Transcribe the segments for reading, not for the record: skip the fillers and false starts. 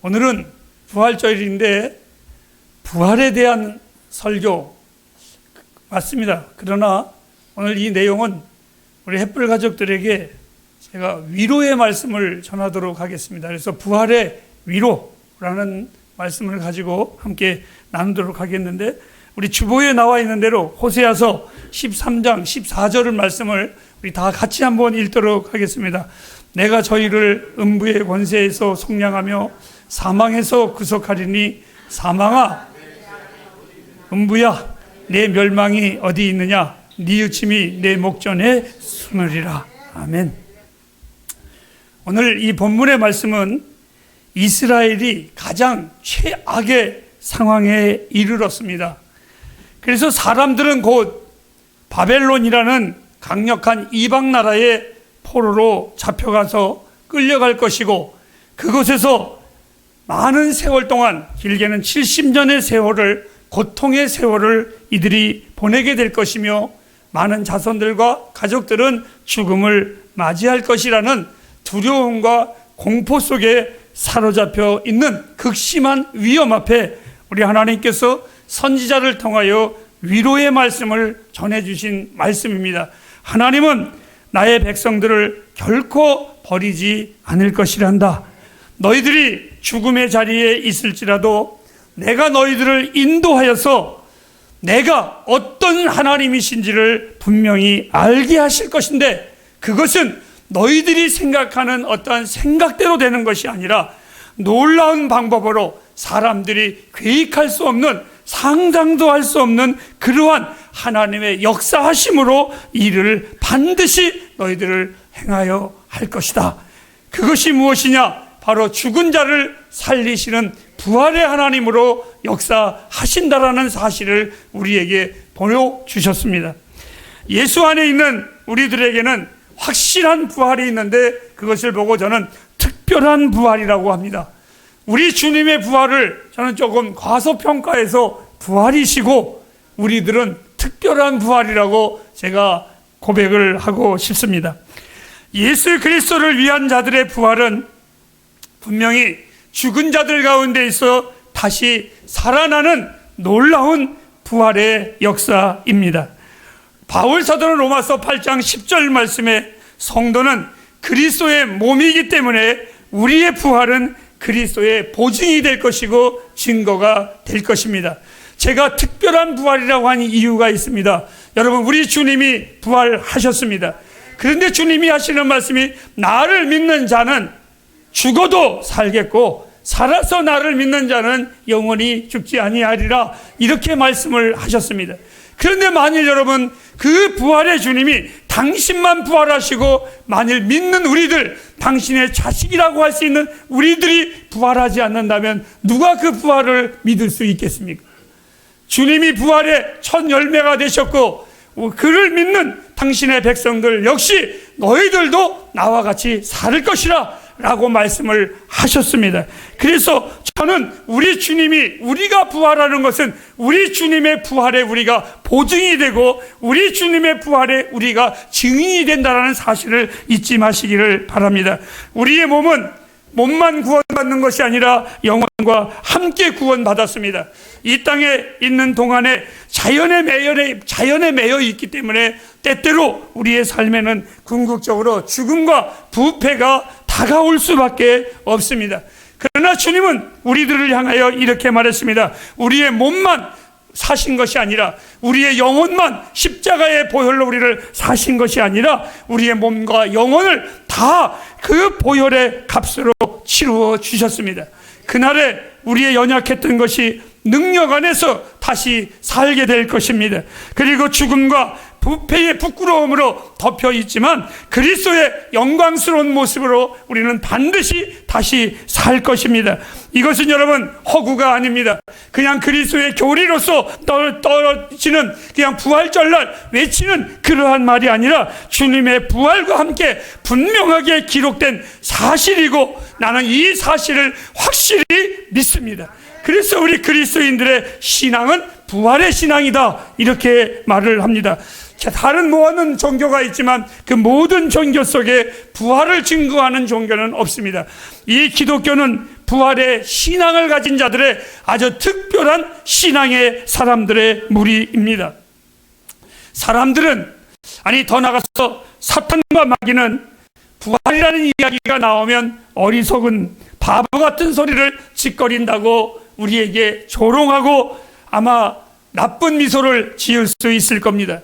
오늘은 부활절인데 부활에 대한 설교 맞습니다. 그러나 오늘 이 내용은 우리 햇불 가족들에게 제가 위로의 말씀을 전하도록 하겠습니다. 그래서 부활의 위로라는 말씀을 가지고 함께 나누도록 하겠는데, 우리 주보에 나와 있는 대로 호세아서 13장 14절의 말씀을 우리 다 같이 한번 읽도록 하겠습니다. 내가 저희를 음부의 권세에서 속량하며 사망에서 구속하리니 사망아 음부야 내 멸망이 어디 있느냐, 뉘우침이 내 목전에 숨으리라. 아멘. 오늘 이 본문의 말씀은 이스라엘이 가장 최악의 상황에 이르렀습니다. 그래서 사람들은 곧 바벨론이라는 강력한 이방 나라의 포로로 잡혀가서 끌려갈 것이고, 그곳에서 많은 세월 동안, 길게는 70년의 세월을, 고통의 세월을 이들이 보내게 될 것이며, 많은 자손들과 가족들은 죽음을 맞이할 것이라는 두려움과 공포 속에 사로잡혀 있는 극심한 위험 앞에 우리 하나님께서 선지자를 통하여 위로의 말씀을 전해주신 말씀입니다. 하나님은 나의 백성들을 결코 버리지 않을 것이란다. 너희들이 죽음의 자리에 있을지라도 내가 너희들을 인도하여서 내가 어떤 하나님이신지를 분명히 알게 하실 것인데, 그것은 너희들이 생각하는 어떠한 생각대로 되는 것이 아니라 놀라운 방법으로 사람들이 계획할 수 없는, 상상도 할 수 없는 그러한 하나님의 역사하심으로 이를 반드시 너희들을 행하여 할 것이다. 그것이 무엇이냐? 바로 죽은 자를 살리시는 부활의 하나님으로 역사하신다라는 사실을 우리에게 보여주셨습니다. 예수 안에 있는 우리들에게는 확실한 부활이 있는데, 그것을 보고 저는 특별한 부활이라고 합니다. 우리 주님의 부활을 저는 조금 과소평가해서 부활이시고, 우리들은 특별한 부활이라고 제가 고백을 하고 싶습니다. 예수 그리스도를 위한 자들의 부활은 분명히 죽은 자들 가운데 있어 다시 살아나는 놀라운 부활의 역사입니다. 바울 사도는 로마서 8장 10절 말씀에 성도는 그리스도의 몸이기 때문에 우리의 부활은 그리스도의 보증이 될 것이고 증거가 될 것입니다. 제가 특별한 부활이라고 하는 이유가 있습니다. 여러분, 우리 주님이 부활하셨습니다. 그런데 주님이 하시는 말씀이 나를 믿는 자는 죽어도 살겠고 살아서 나를 믿는 자는 영원히 죽지 아니하리라, 이렇게 말씀을 하셨습니다. 그런데 만일 여러분, 그 부활의 주님이 당신만 부활하시고 만일 믿는 우리들, 당신의 자식이라고 할 수 있는 우리들이 부활하지 않는다면 누가 그 부활을 믿을 수 있겠습니까? 주님이 부활의 첫 열매가 되셨고, 그를 믿는 당신의 백성들 역시 너희들도 나와 같이 살 것이라 라고 말씀을 하셨습니다. 그래서 저는 우리 주님이, 우리가 부활하는 것은 우리 주님의 부활에 우리가 보증이 되고 우리 주님의 부활에 우리가 증인이 된다는 사실을 잊지 마시기를 바랍니다. 우리의 몸만 구원받는 것이 아니라 영혼과 함께 구원받았습니다. 이 땅에 있는 동안에 자연에 매여 있기 때문에 때때로 우리의 삶에는 궁극적으로 죽음과 부패가 다가올 수밖에 없습니다. 그러나 주님은 우리들을 향하여 이렇게 말했습니다. 우리의 몸만 사신 것이 아니라, 우리의 영혼만 십자가의 보혈로 우리를 사신 것이 아니라 우리의 몸과 영혼을 다 그 보혈의 값으로 치루어 주셨습니다. 그날에 우리의 연약했던 것이 능력 안에서 다시 살게 될 것입니다. 그리고 죽음과 부패의 부끄러움으로 덮여 있지만 그리스도의 영광스러운 모습으로 우리는 반드시 다시 살 것입니다. 이것은 여러분 허구가 아닙니다. 그냥 그리스도의 교리로서 떨어지는, 그냥 부활절날 외치는 그러한 말이 아니라 주님의 부활과 함께 분명하게 기록된 사실이고, 나는 이 사실을 확실히 믿습니다. 그래서 우리 그리스도인들의 신앙은 부활의 신앙이다, 이렇게 말을 합니다. 다른 모든 종교가 있지만 그 모든 종교 속에 부활을 증거하는 종교는 없습니다. 이 기독교는 부활의 신앙을 가진 자들의 아주 특별한 신앙의 사람들의 무리입니다. 사람들은, 아니 더 나가서 사탄과 마귀는 부활이라는 이야기가 나오면 어리석은 바보 같은 소리를 짓거린다고 우리에게 조롱하고 아마 나쁜 미소를 지을 수 있을 겁니다.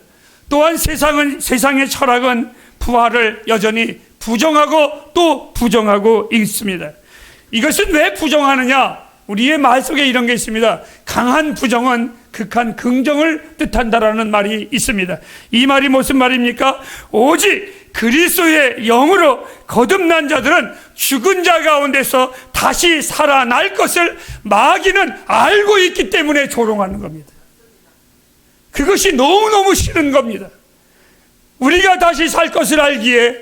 또한 세상의 철학은 부활을 여전히 부정하고 또 부정하고 있습니다. 이것은 왜 부정하느냐? 우리의 말 속에 이런 게 있습니다. 강한 부정은 극한 긍정을 뜻한다라는 말이 있습니다. 이 말이 무슨 말입니까? 오직 그리스도의 영으로 거듭난 자들은 죽은 자 가운데서 다시 살아날 것을 마귀는 알고 있기 때문에 조롱하는 겁니다. 그것이 너무너무 싫은 겁니다. 우리가 다시 살 것을 알기에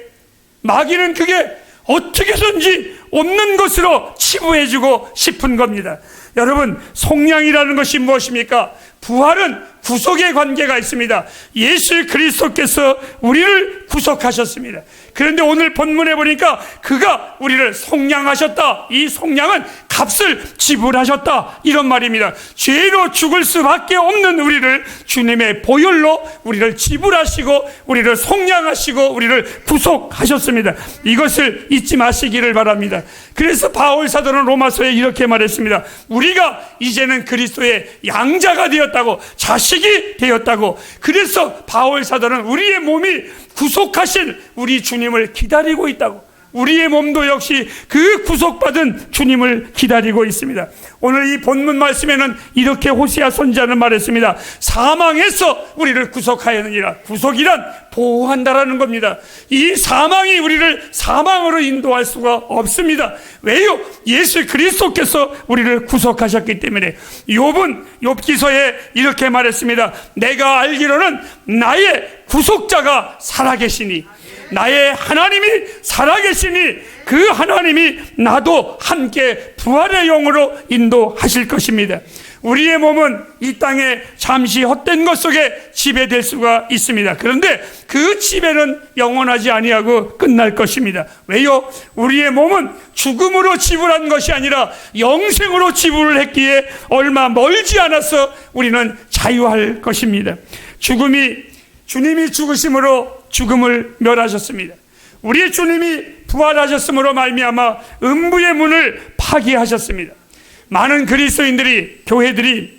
마귀는 그게 어떻게든지 없는 것으로 치부해주고 싶은 겁니다. 여러분, 속량이라는 것이 무엇입니까? 부활은 구속의 관계가 있습니다. 예수 그리스도께서 우리를 구속하셨습니다. 그런데 오늘 본문에 보니까 그가 우리를 속량하셨다. 이 속량은 값을 지불하셨다, 이런 말입니다. 죄로 죽을 수밖에 없는 우리를 주님의 보혈로 우리를 지불하시고 우리를 속량하시고 우리를 구속하셨습니다. 이것을 잊지 마시기를 바랍니다. 그래서 바울 사도는 로마서에 이렇게 말했습니다. 우리가 이제는 그리스도의 양자가 되었다고, 자식이 되었다고. 그래서 바울 사도는 우리의 몸이 구속하신 우리 주님을 기다리고 있다고. 우리의 몸도 역시 그 구속받은 주님을 기다리고 있습니다. 오늘 이 본문 말씀에는 이렇게 호세아 선지자는 말했습니다. 사망에서 우리를 구속하였느니라. 구속이란 보호한다라는 겁니다. 이 사망이 우리를 사망으로 인도할 수가 없습니다. 왜요? 예수 그리스도께서 우리를 구속하셨기 때문에. 욥기서에 이렇게 말했습니다. 내가 알기로는 나의 구속자가 살아계시니, 나의 하나님이 살아계시니 그 하나님이 나도 함께 부활의 영으로 인도하실 것입니다. 우리의 몸은 이 땅에 잠시 헛된 것 속에 지배될 수가 있습니다. 그런데 그 지배는 영원하지 아니하고 끝날 것입니다. 왜요? 우리의 몸은 죽음으로 지불한 것이 아니라 영생으로 지불을 했기에 얼마 멀지 않아서 우리는 자유할 것입니다. 주님이 죽으심으로 죽음을 멸하셨습니다. 우리 주님이 부활하셨으므로 말미암아 음부의 문을 파괴하셨습니다. 많은 그리스도인들이, 교회들이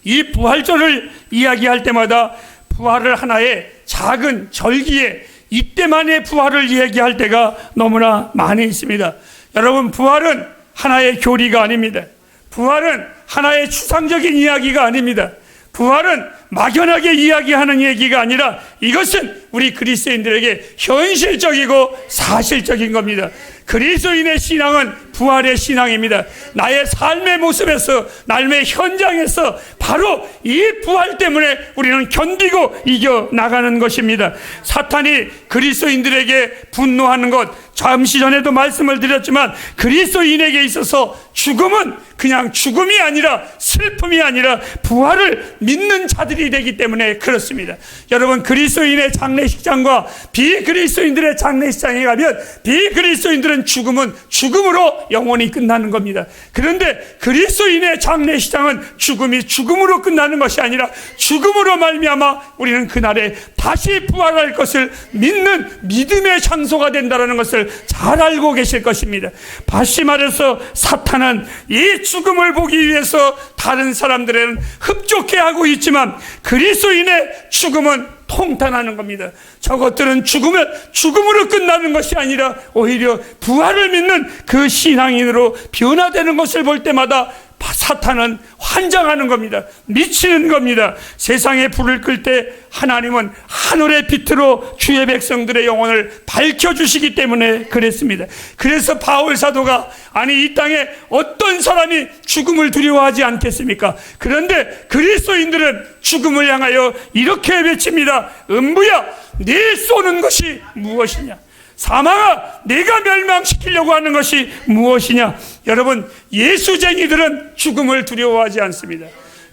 이 부활절을 이야기할 때마다 부활을 하나의 작은 절기에, 이때만의 부활을 이야기할 때가 너무나 많이 있습니다. 여러분, 부활은 하나의 교리가 아닙니다. 부활은 하나의 추상적인 이야기가 아닙니다. 부활은 막연하게 이야기하는 얘기가 아니라 이것은 우리 그리스도인들에게 현실적이고 사실적인 겁니다. 그리스도인의 신앙은 부활의 신앙입니다. 나의 삶의 모습에서, 삶의 현장에서 바로 이 부활 때문에 우리는 견디고 이겨나가는 것입니다. 사탄이 그리스도인들에게 분노하는 것, 잠시 전에도 말씀을 드렸지만 그리스도인에게 있어서 죽음은 그냥 죽음이 아니라, 슬픔이 아니라 부활을 믿는 자들이 되기 때문에 그렇습니다. 여러분, 그리스도인의 장례식장과 비그리스도인들의 장례식장에 가면 비그리스도인들은 죽음은 죽음으로 영원히 끝나는 겁니다. 그런데 그리스도인의 장례식장은 죽음이 죽음으로 끝나는 것이 아니라 죽음으로 말미암아 우리는 그날에 다시 부활할 것을 믿는 믿음의 장소가 된다는 것을 잘 알고 계실 것입니다. 다시 말해서 사탄은 이 죽음을 보기 위해서 다른 사람들은 흡족해 하고 있지만 그리스도인의 죽음은 통탄하는 겁니다. 저것들은 죽음으로 끝나는 것이 아니라 오히려 부활을 믿는 그 신앙인으로 변화되는 것을 볼 때마다 사탄은 환장하는 겁니다. 미치는 겁니다. 세상에 불을 끌 때 하나님은 하늘의 빛으로 주의 백성들의 영혼을 밝혀주시기 때문에 그랬습니다. 그래서 바울 사도가, 아니 이 땅에 어떤 사람이 죽음을 두려워하지 않겠습니까? 그런데 그리스도인들은 죽음을 향하여 이렇게 외칩니다. 음부야, 네 쏘는 것이 무엇이냐? 사망아, 내가 멸망시키려고 하는 것이 무엇이냐? 여러분, 예수쟁이들은 죽음을 두려워하지 않습니다.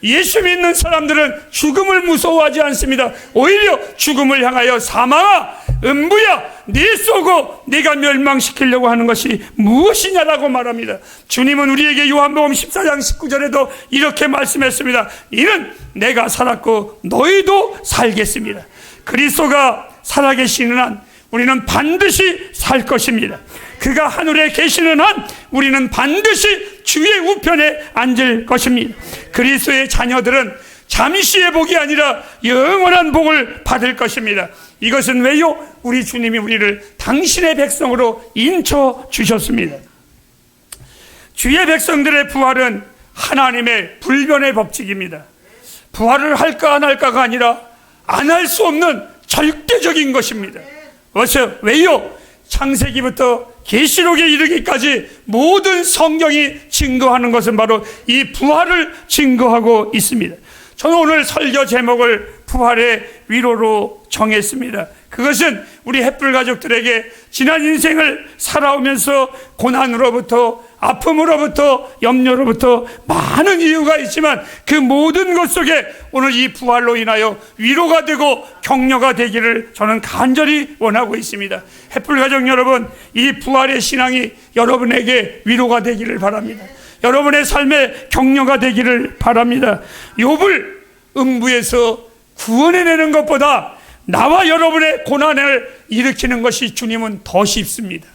예수 믿는 사람들은 죽음을 무서워하지 않습니다. 오히려 죽음을 향하여 사망아 음부야 네 쏘고 네가 멸망시키려고 하는 것이 무엇이냐라고 말합니다. 주님은 우리에게 요한복음 14장 19절에도 이렇게 말씀했습니다. 이는 내가 살았고 너희도 살겠습니다. 그리스도가 살아계시는 한 우리는 반드시 살 것입니다. 그가 하늘에 계시는 한 우리는 반드시 주의 우편에 앉을 것입니다. 그리스도의 자녀들은 잠시의 복이 아니라 영원한 복을 받을 것입니다. 이것은 왜요? 우리 주님이 우리를 당신의 백성으로 인쳐 주셨습니다. 주의 백성들의 부활은 하나님의 불변의 법칙입니다. 부활을 할까 안 할까가 아니라 안 할 수 없는 절대적인 것입니다. 왜요? 창세기부터 계시록에 이르기까지 모든 성경이 증거하는 것은 바로 이 부활을 증거하고 있습니다. 저는 오늘 설교 제목을 부활의 위로로 정했습니다. 그것은 우리 햇불 가족들에게 지난 인생을 살아오면서 고난으로부터 아픔으로부터 염려로부터 많은 이유가 있지만 그 모든 것 속에 오늘 이 부활로 인하여 위로가 되고 격려가 되기를 저는 간절히 원하고 있습니다. 햇불 가족 여러분, 이 부활의 신앙이 여러분에게 위로가 되기를 바랍니다. 여러분의 삶에 격려가 되기를 바랍니다. 욥을 음부에서 구원해내는 것보다 나와 여러분의 고난을 일으키는 것이 주님은 더 쉽습니다.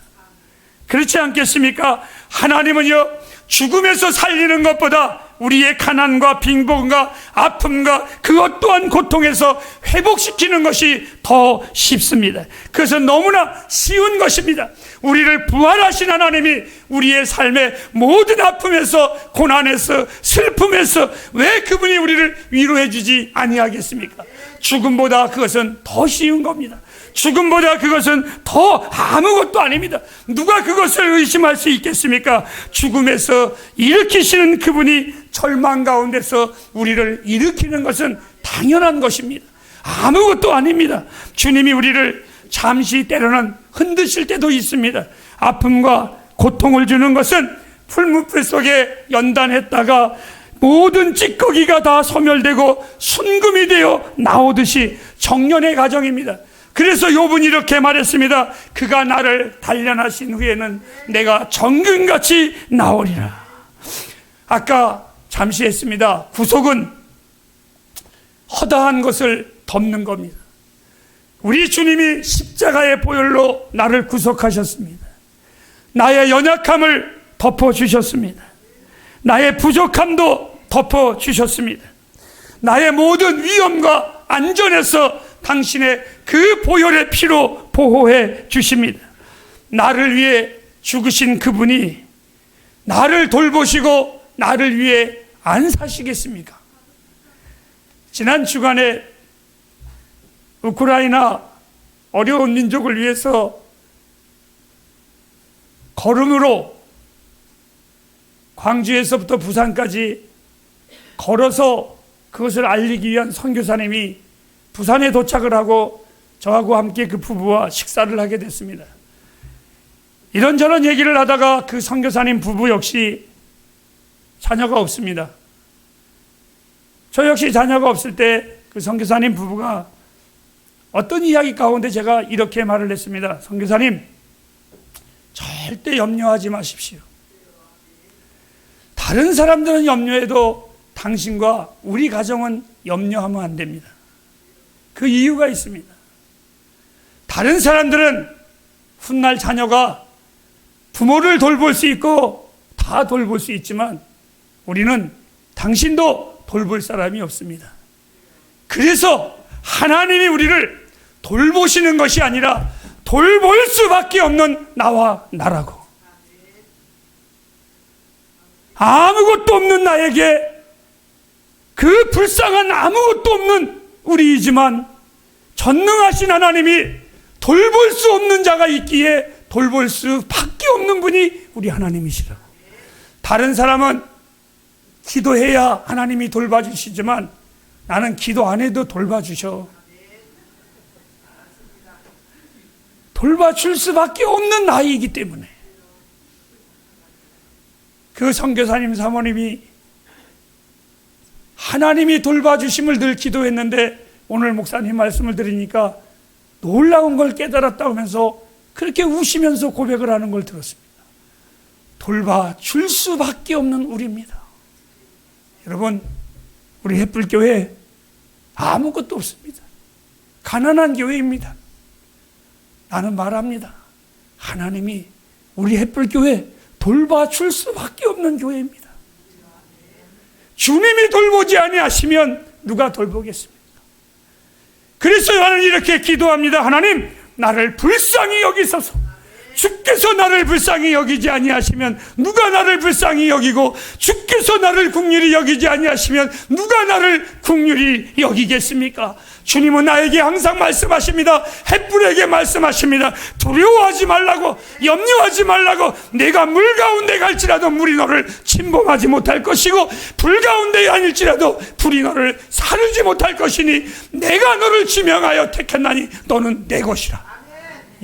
그렇지 않겠습니까? 하나님은요, 죽음에서 살리는 것보다 우리의 가난과 빈곤과 아픔과 그것 또한 고통에서 회복시키는 것이 더 쉽습니다. 그것은 너무나 쉬운 것입니다. 우리를 부활하신 하나님이 우리의 삶의 모든 아픔에서 고난에서 슬픔에서 왜 그분이 우리를 위로해 주지 아니하겠습니까? 죽음보다 그것은 더 쉬운 겁니다. 죽음보다 그것은 더 아무것도 아닙니다. 누가 그것을 의심할 수 있겠습니까? 죽음에서 일으키시는 그분이 절망 가운데서 우리를 일으키는 것은 당연한 것입니다. 아무것도 아닙니다. 주님이 우리를 잠시 때로는 흔드실 때도 있습니다. 아픔과 고통을 주는 것은 풀무불 속에 연단했다가 모든 찌꺼기가 다 소멸되고 순금이 되어 나오듯이 정년의 과정입니다. 그래서 욥은 이렇게 말했습니다. 그가 나를 단련하신 후에는 내가 정금같이 나오리라. 아까 잠시 했습니다. 구속은 허다한 것을 덮는 겁니다. 우리 주님이 십자가의 보혈로 나를 구속하셨습니다. 나의 연약함을 덮어주셨습니다. 나의 부족함도 덮어주셨습니다. 나의 모든 위험과 안전에서 당신의 그 보혈의 피로 보호해 주십니다. 나를 위해 죽으신 그분이 나를 돌보시고 나를 위해 안 사시겠습니까? 지난 주간에 우크라이나 어려운 민족을 위해서 걸음으로 광주에서부터 부산까지 걸어서 그것을 알리기 위한 선교사님이 부산에 도착을 하고 저하고 함께 그 부부와 식사를 하게 됐습니다. 이런저런 얘기를 하다가 그 선교사님 부부 역시 자녀가 없습니다. 저 역시 자녀가 없을 때 그 선교사님 부부가 어떤 이야기 가운데 제가 이렇게 말을 했습니다. 선교사님, 절대 염려하지 마십시오. 다른 사람들은 염려해도 당신과 우리 가정은 염려하면 안 됩니다. 그 이유가 있습니다. 다른 사람들은 훗날 자녀가 부모를 돌볼 수 있고 다 돌볼 수 있지만 우리는 당신도 돌볼 사람이 없습니다. 그래서 하나님이 우리를 돌보시는 것이 아니라 돌볼 수밖에 없는 나와 나라고. 아무것도 없는 나에게 그 불쌍한 아무것도 없는 우리이지만 전능하신 하나님이 돌볼 수 없는 자가 있기에 돌볼 수밖에 없는 분이 우리 하나님이시라고. 다른 사람은 기도해야 하나님이 돌봐주시지만 나는 기도 안 해도 돌봐주셔. 돌봐줄 수밖에 없는 나이기 때문에. 그 선교사님 사모님이 하나님이 돌봐주심을 늘 기도했는데 오늘 목사님 말씀을 들으니까 놀라운 걸 깨달았다고 하면서 그렇게 우시면서 고백을 하는 걸 들었습니다. 돌봐줄 수밖에 없는 우리입니다. 여러분, 우리 햇불교회 아무것도 없습니다. 가난한 교회입니다. 나는 말합니다. 하나님이 우리 햇불교회 돌봐줄 수밖에 없는 교회입니다. 주님이 돌보지 아니하시면 누가 돌보겠습니까? 그래서 나는 이렇게 기도합니다. 하나님, 나를 불쌍히 여기소서. 주께서 나를 불쌍히 여기지 아니하시면 누가 나를 불쌍히 여기고, 주께서 나를 긍휼히 여기지 아니하시면 누가 나를 긍휼히 여기겠습니까? 주님은 나에게 항상 말씀하십니다. 햇불에게 말씀하십니다. 두려워하지 말라고, 염려하지 말라고. 내가 물 가운데 갈지라도 물이 너를 침범하지 못할 것이고, 불 가운데 아닐지라도 불이 너를 사르지 못할 것이니 내가 너를 지명하여 택했나니 너는 내 것이라.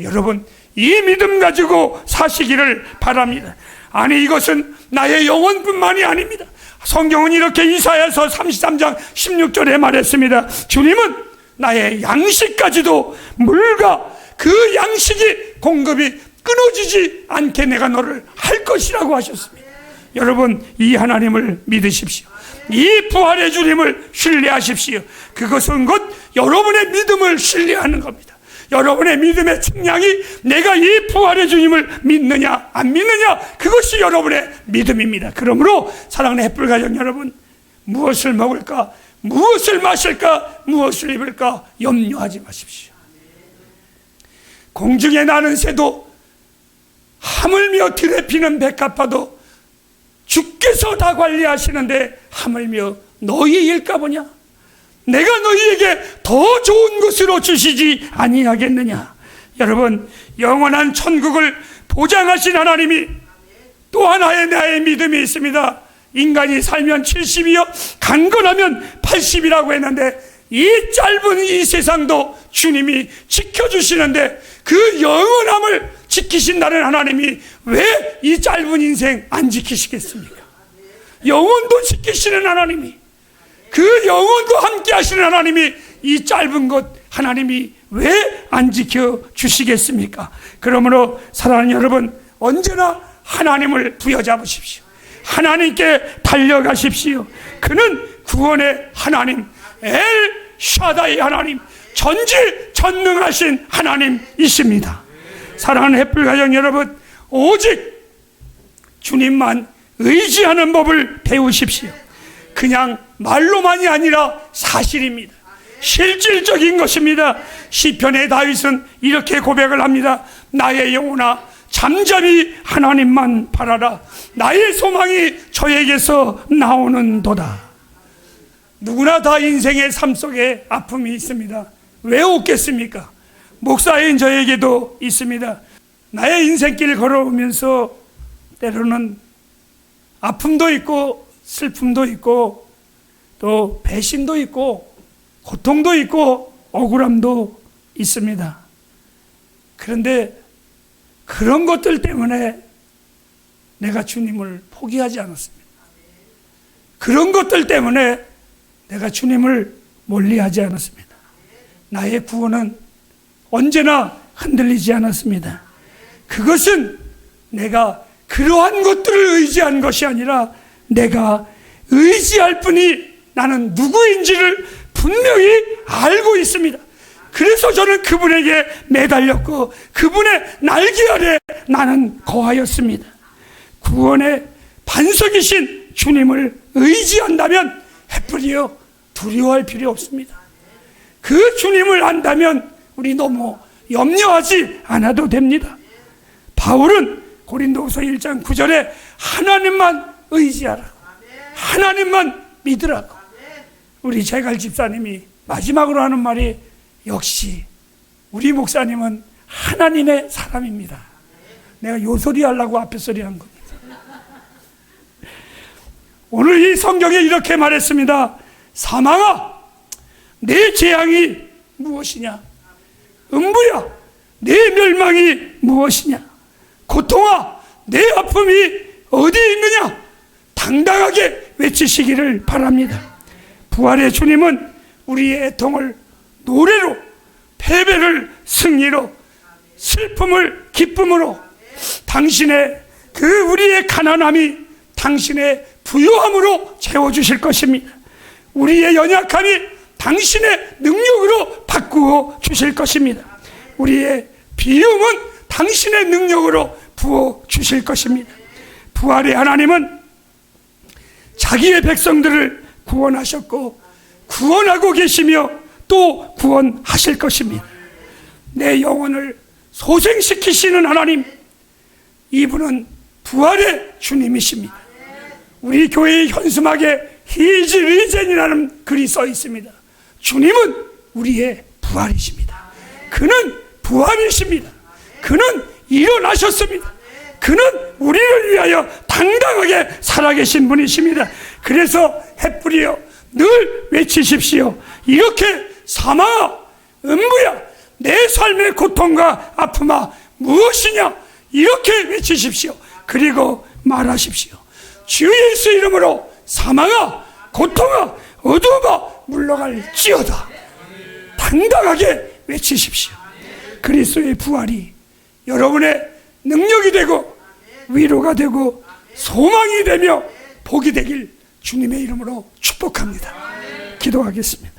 여러분, 이 믿음 가지고 사시기를 바랍니다. 아니, 이것은 나의 영혼뿐만이 아닙니다. 성경은 이렇게 이사야서 33장 16절에 말했습니다. 주님은 나의 양식까지도 물과 그 양식이 공급이 끊어지지 않게 내가 너를 할 것이라고 하셨습니다. 여러분, 이 하나님을 믿으십시오. 이 부활의 주님을 신뢰하십시오. 그것은 곧 여러분의 믿음을 신뢰하는 겁니다. 여러분의 믿음의 측량이 내가 이 부활의 주님을 믿느냐 안 믿느냐, 그것이 여러분의 믿음입니다. 그러므로 사랑하는 햇불 가정 여러분, 무엇을 먹을까, 무엇을 마실까, 무엇을 입을까 염려하지 마십시오. 공중에 나는 새도 하물며 들에 피는 백합화도 주께서 다 관리하시는데 하물며 너희 일까 보냐? 내가 너희에게 더 좋은 것으로 주시지 아니하겠느냐? 여러분, 영원한 천국을 보장하신 하나님이 또 하나의 나의 믿음이 있습니다. 인간이 살면 70이요 강건하면 80이라고 했는데, 이 짧은 이 세상도 주님이 지켜주시는데 그 영원함을 지키신다는 하나님이 왜 이 짧은 인생 안 지키시겠습니까? 영혼도 지키시는 하나님이, 그 영혼도 함께 하시는 하나님이 이 짧은 것 하나님이 왜 안 지켜주시겠습니까? 그러므로 사랑하는 여러분, 언제나 하나님을 부여잡으십시오. 하나님께 달려가십시오. 그는 구원의 하나님, 엘 샤다이 하나님, 전지전능하신 하나님이십니다. 사랑하는 햇불 가정 여러분, 오직 주님만 의지하는 법을 배우십시오. 그냥 말로만이 아니라 사실입니다. 실질적인 것입니다. 시편의 다윗은 이렇게 고백을 합니다. 나의 영혼아, 잠잠히 하나님만 바라라. 나의 소망이 저에게서 나오는도다. 누구나 다 인생의 삶 속에 아픔이 있습니다. 왜 없겠습니까? 목사인 저에게도 있습니다. 나의 인생길 걸어오면서 때로는 아픔도 있고 슬픔도 있고 또 배신도 있고 고통도 있고 억울함도 있습니다. 그런데 그런 것들 때문에 내가 주님을 포기하지 않았습니다. 그런 것들 때문에 내가 주님을 멀리하지 않았습니다. 나의 구원은 언제나 흔들리지 않았습니다. 그것은 내가 그러한 것들을 의지한 것이 아니라 내가 의지할 분이 나는 누구인지를 분명히 알고 있습니다. 그래서 저는 그분에게 매달렸고 그분의 날개 아래 나는 거하였습니다. 구원의 반석이신 주님을 의지한다면 햇불이여 두려워할 필요 없습니다. 그 주님을 안다면 우리 너무 염려하지 않아도 됩니다. 바울은 고린도후서 1장 9절에 하나님만 의지하라고, 하나님만 믿으라고. 우리 재갈 집사님이 마지막으로 하는 말이 역시 우리 목사님은 하나님의 사람입니다. 내가 요 소리 하려고 앞에 소리 한 겁니다. 오늘 이 성경에 이렇게 말했습니다. 사망아, 내 재앙이 무엇이냐? 음부야, 내 멸망이 무엇이냐? 고통아, 내 아픔이 어디에 있느냐? 당당하게 외치시기를 바랍니다. 부활의 주님은 우리의 애통을 노래로, 패배를 승리로, 슬픔을 기쁨으로, 당신의 그 우리의 가난함이 당신의 부요함으로 채워주실 것입니다. 우리의 연약함이 당신의 능력으로 바꾸어 주실 것입니다. 우리의 비움은 당신의 능력으로 부어 주실 것입니다. 부활의 하나님은 자기의 백성들을 구원하셨고 구원하고 계시며 또 구원하실 것입니다. 내 영혼을 소생시키시는 하나님, 이분은 부활의 주님이십니다. 우리 교회의 현수막에 He is risen이라는 글이 써 있습니다. 주님은 우리의 부활이십니다. 그는 부활이십니다. 그는 일어나셨습니다. 그는 우리를 위하여 당당하게 살아계신 분이십니다. 그래서 햇불이여 늘 외치십시오. 이렇게 사망아, 음부야, 내 삶의 고통과 아픔아 무엇이냐, 이렇게 외치십시오. 그리고 말하십시오. 주 예수 이름으로 사망아, 고통아, 어두움아 물러갈지어다. 당당하게 외치십시오. 그리스도의 부활이 여러분의 능력이 되고 위로가 되고 소망이 되며 복이 되길 주님의 이름으로 축복합니다. 기도하겠습니다.